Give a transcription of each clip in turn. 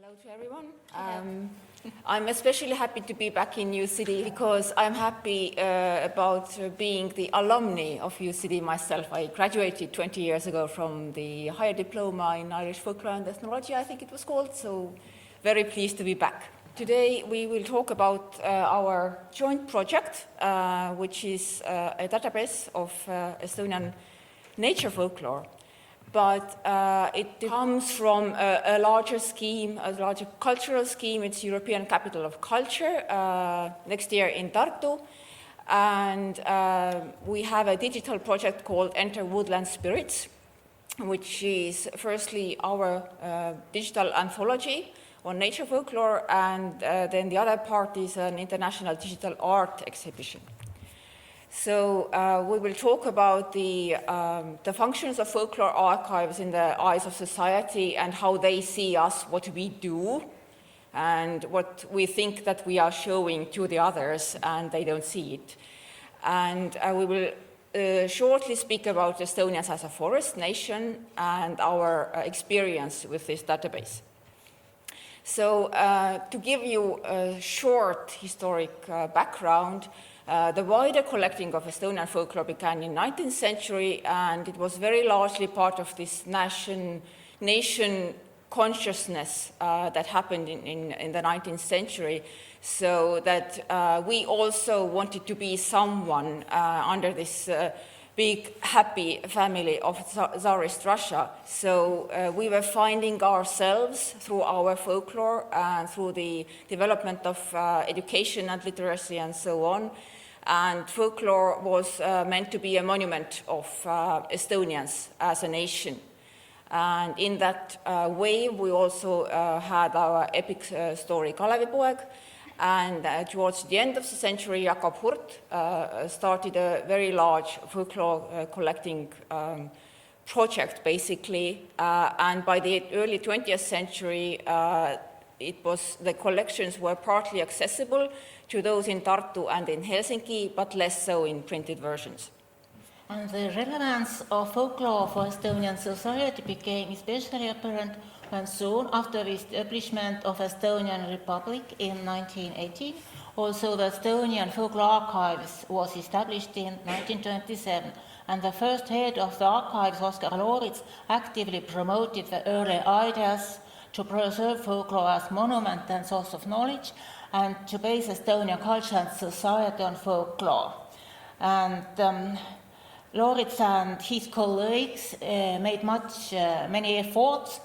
Hello to everyone. I'm especially happy to be back in UCD because I'm happy about being the alumni of UCD myself. I graduated 20 years ago from the higher diploma in Irish folklore and ethnology, I think it was called, so very pleased to be back. Today we will talk about our joint project, which is a database of Estonian nature folklore. But it comes from a larger scheme, a larger cultural scheme. It's European Capital of Culture next year in Tartu. And we have a digital project called Enter Woodland Spirits, which is firstly our digital anthology on nature folklore, and then the other part is an international digital art exhibition. So we will talk about the functions of folklore archives in the eyes of society and how they see us, what we do, and what we think that we are showing to the others and they don't see it. And we will shortly speak about Estonians as a forest nation and our experience with this database. So to give you a short historic background, the wider collecting of Estonian folklore began in the 19th century, and it was very largely part of this nation consciousness that happened in the 19th century, so that we also wanted to be someone under this big, happy family of Tsarist Russia. So we were finding ourselves through our folklore and through the development of education and literacy and so on. And folklore was meant to be a monument of Estonians as a nation. And in that way, we also had our epic story Kalevipoeg. And towards the end of the century, Jakob Hurt started a very large folklore collecting project, basically. And by the early 20th century, the collections were partly accessible to those in Tartu and in Helsinki, but less so in printed versions. And the relevance of folklore for Estonian society became especially apparent when soon after the establishment of Estonian Republic in 1918, also the Estonian Folklore Archives was established in 1927, and the first head of the archives, Oskar Lorits, actively promoted the early ideas to preserve folklore as monument and source of knowledge, and to base Estonian culture and society on folklore. And Lorits and his colleagues made many efforts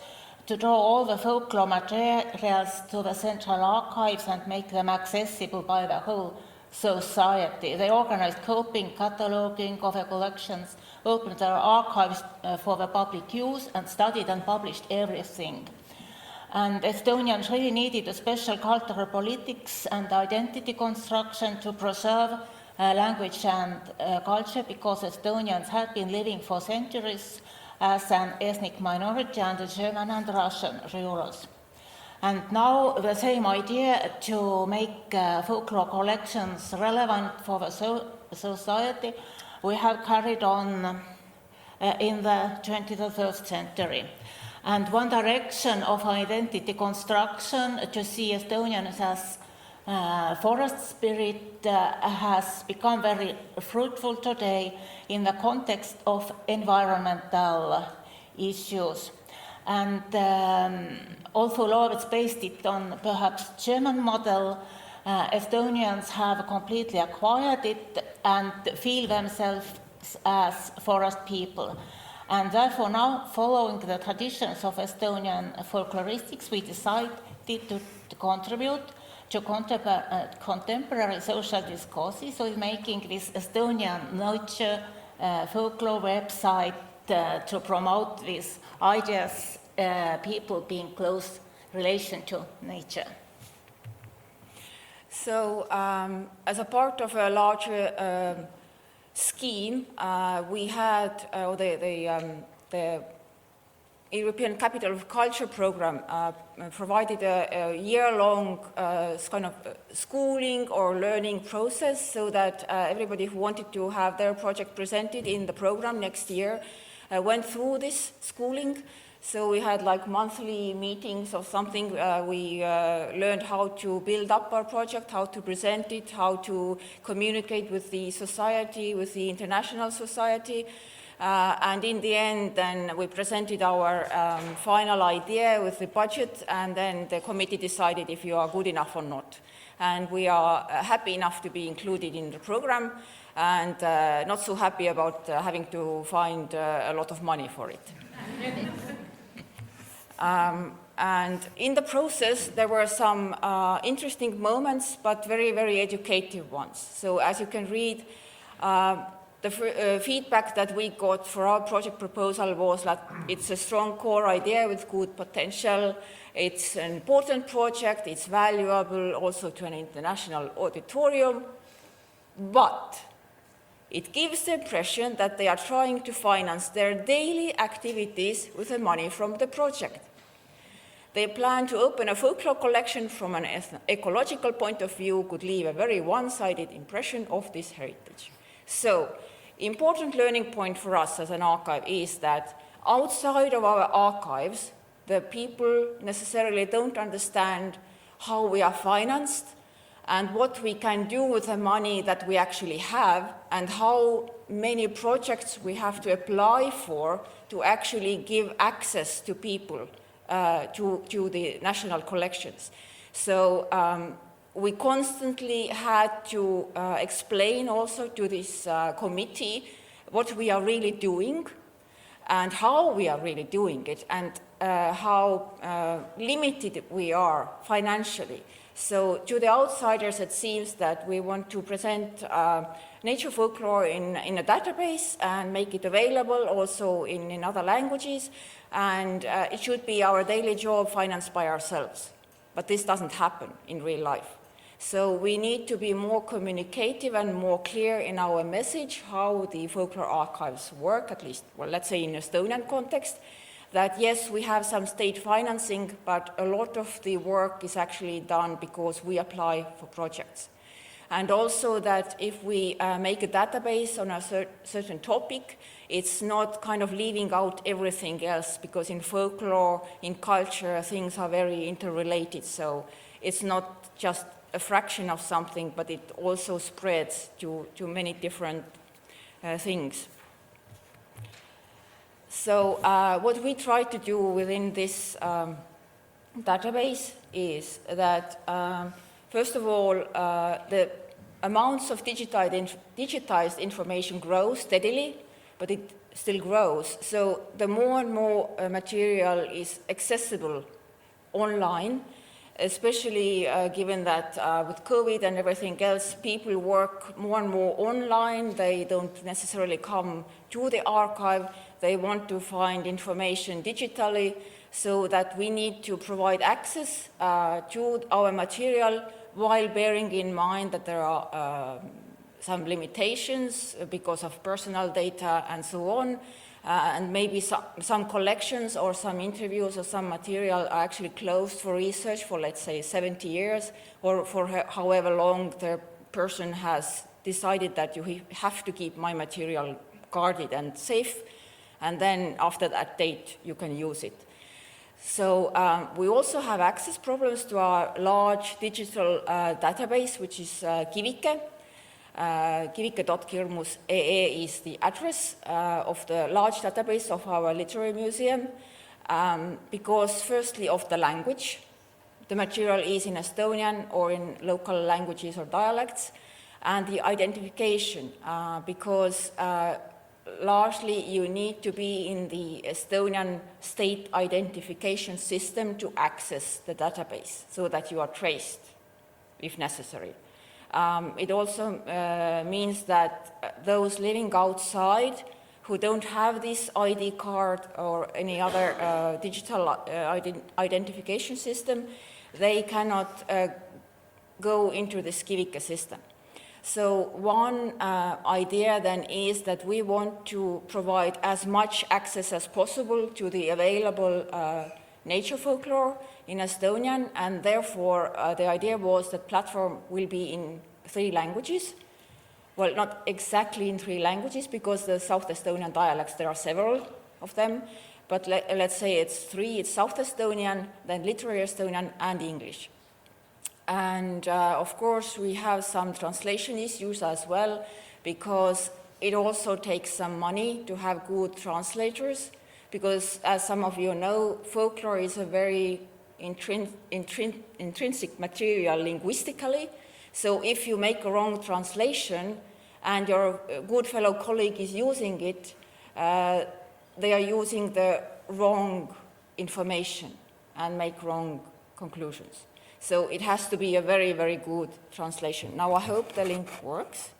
to draw all the folklore materials to the central archives and make them accessible by the whole society. They organized copying, cataloging of the collections, opened their archives for the public use, and studied and published everything. And Estonians really needed a special cultural politics and identity construction to preserve language and culture, because Estonians had been living for centuries as an ethnic minority under German and Russian rulers. And now the same idea to make folklore collections relevant for the society we have carried on in the 21st century. And one direction of identity construction to see Estonians as forest spirit has become very fruitful today in the context of environmental issues. And although Lorits based it on perhaps German model, Estonians have completely acquired it and feel themselves as forest people. And therefore now, following the traditions of Estonian folkloristics, we decided to contribute to contemporary social discourses with making this Estonian nature folklore website to promote these ideas, people being close relation to nature. So as a part of a larger scheme, we had the European Capital of Culture program provided a year-long kind of schooling or learning process, so that everybody who wanted to have their project presented in the program next year went through this schooling So we had like monthly meetings or something. We learned how to build up our project, how to present it, how to communicate with the society, with the international society. And in the end, then we presented our final idea with the budget, and then the committee decided if you are good enough or not. And we are happy enough to be included in the program, and not so happy about having to find a lot of money for it. And in the process, there were some interesting moments, but very, very educative ones. So as you can read, the feedback that we got for our project proposal was that it's a strong core idea with good potential. It's an important project. It's valuable also to an international auditorium. But it gives the impression that they are trying to finance their daily activities with the money from the project. They plan to open a folklore collection from an ecological point of view could leave a very one-sided impression of this heritage. So, important learning point for us as an archive is that outside of our archives, the people necessarily don't understand how we are financed and what we can do with the money that we actually have, and how many projects we have to apply for to actually give access to people to the national collections. So we constantly had to explain also to this committee what we are really doing and how we are really doing it, and how limited we are financially. So to the outsiders, it seems that we want to present nature folklore in a database and make it available also in other languages, and it should be our daily job financed by ourselves. But this doesn't happen in real life. So we need to be more communicative and more clear in our message how the folklore archives work, at least, well, let's say in Estonian context, that yes, we have some state financing, but a lot of the work is actually done because we apply for projects. And also that if we make a database on a certain topic, it's not kind of leaving out everything else, because in folklore, in culture, things are very interrelated. So it's not just a fraction of something, but it also spreads to many different things. So what we try to do within this database is that, first of all, the amounts of digitized information grow steadily, but it still grows. So the more and more material is accessible online, especially given that with COVID and everything else, people work more and more online. They don't necessarily come to the archive. They want to find information digitally, so that we need to provide access to our material while bearing in mind that there are some limitations because of personal data and so on. And maybe some collections or some interviews or some material are actually closed for research for, let's say, 70 years, or for however long the person has decided that you have to keep my material guarded and safe, and then after that date you can use it. So we also have access problems to our large digital database, which is Kivike. Kivike.kirmus.ee is the address of the large database of our literary museum, because firstly of the language. The material is in Estonian or in local languages or dialects, and the identification, because largely you need to be in the Estonian state identification system to access the database, so that you are traced if necessary. It also means that those living outside who don't have this ID card or any other digital identification system, they cannot go into the Kivike system. So one idea then is that we want to provide as much access as possible to the available nature folklore in Estonian, and therefore the idea was that platform will be in 3 languages. Well, not exactly in 3 languages, because the South Estonian dialects, there are several of them, but let's say it's 3, it's South Estonian, then Literary Estonian, and English. And of course, we have some translation issues as well, because it also takes some money to have good translators, because as some of you know, folklore is a very intrinsic material linguistically. So if you make a wrong translation and your good fellow colleague is using it, they are using the wrong information and make wrong conclusions. So it has to be a very, very good translation. Now I hope the link works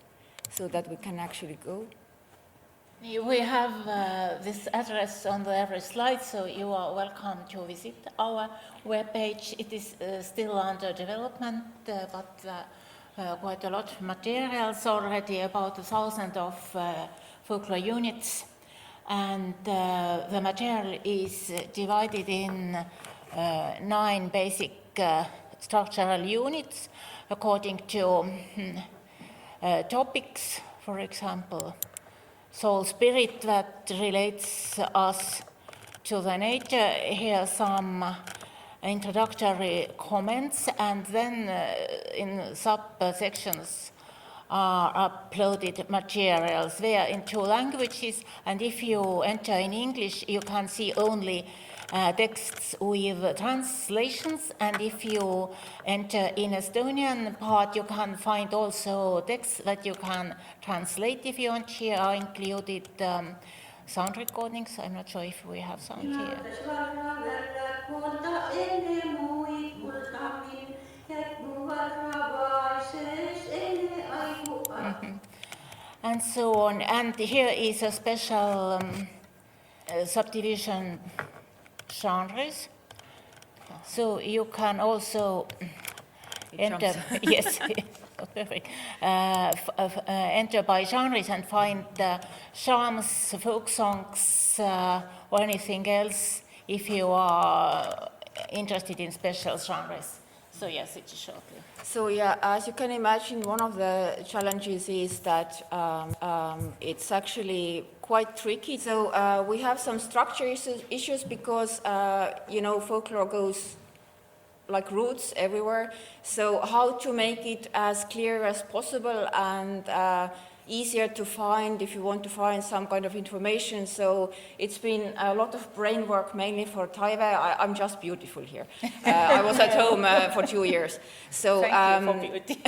so that we can actually go. We have this address on every slide, so you are welcome to visit our webpage. It is still under development, but quite a lot of materials already, about 1,000 of folklore units. And the material is divided in 9 basic structural units according to topics, for example, soul spirit that relates us to the nature. Here are some introductory comments, and then in subsections are uploaded materials. They are in 2 languages, and if you enter in English, you can see only texts with translations, and if you enter in Estonian part, you can find also texts that you can translate if you want. Here are included sound recordings. I'm not sure if we have sound here. And so on. And here is a special subdivision genres. So you can also enter, yes, perfect. Enter by genres and find charms, folk songs, or anything else if you are interested in special genres. So yes, it's shortly. So yeah, as you can imagine, one of the challenges is that it's actually quite tricky. So we have some structure issues because, you know, folklore goes like roots everywhere. So how to make it as clear as possible and easier to find if you want to find some kind of information. So it's been a lot of brain work, mainly for Taive. I'm just beautiful here. I was at home for 2 years. So, Thank you for beauty.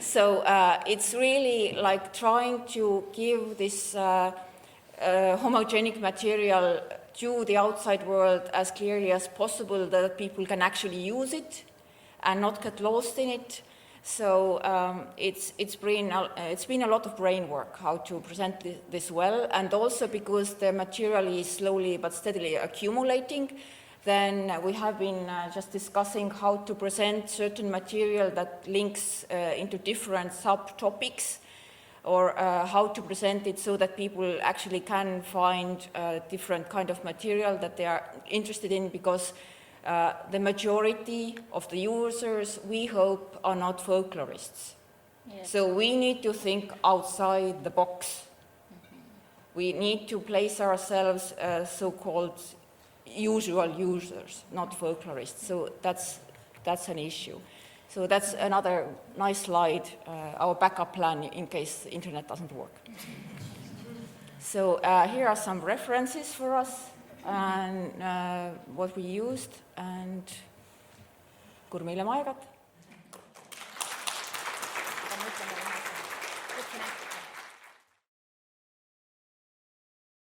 So it's really like trying to give this homogenic material to the outside world as clearly as possible, that people can actually use it and not get lost in it. So it's been a lot of brain work how to present this well, and also because the material is slowly but steadily accumulating, then we have been just discussing how to present certain material that links into different subtopics, or how to present it so that people actually can find different kind of material that they are interested in, because the majority of the users, we hope, are not folklorists. Yes. So we need to think outside the box. Mm-hmm. We need to place ourselves as so-called usual users, not folklorists. So that's an issue. So that's another nice slide, our backup plan in case the internet doesn't work. So here are some references for us and what we used, and Kurmile Maegat.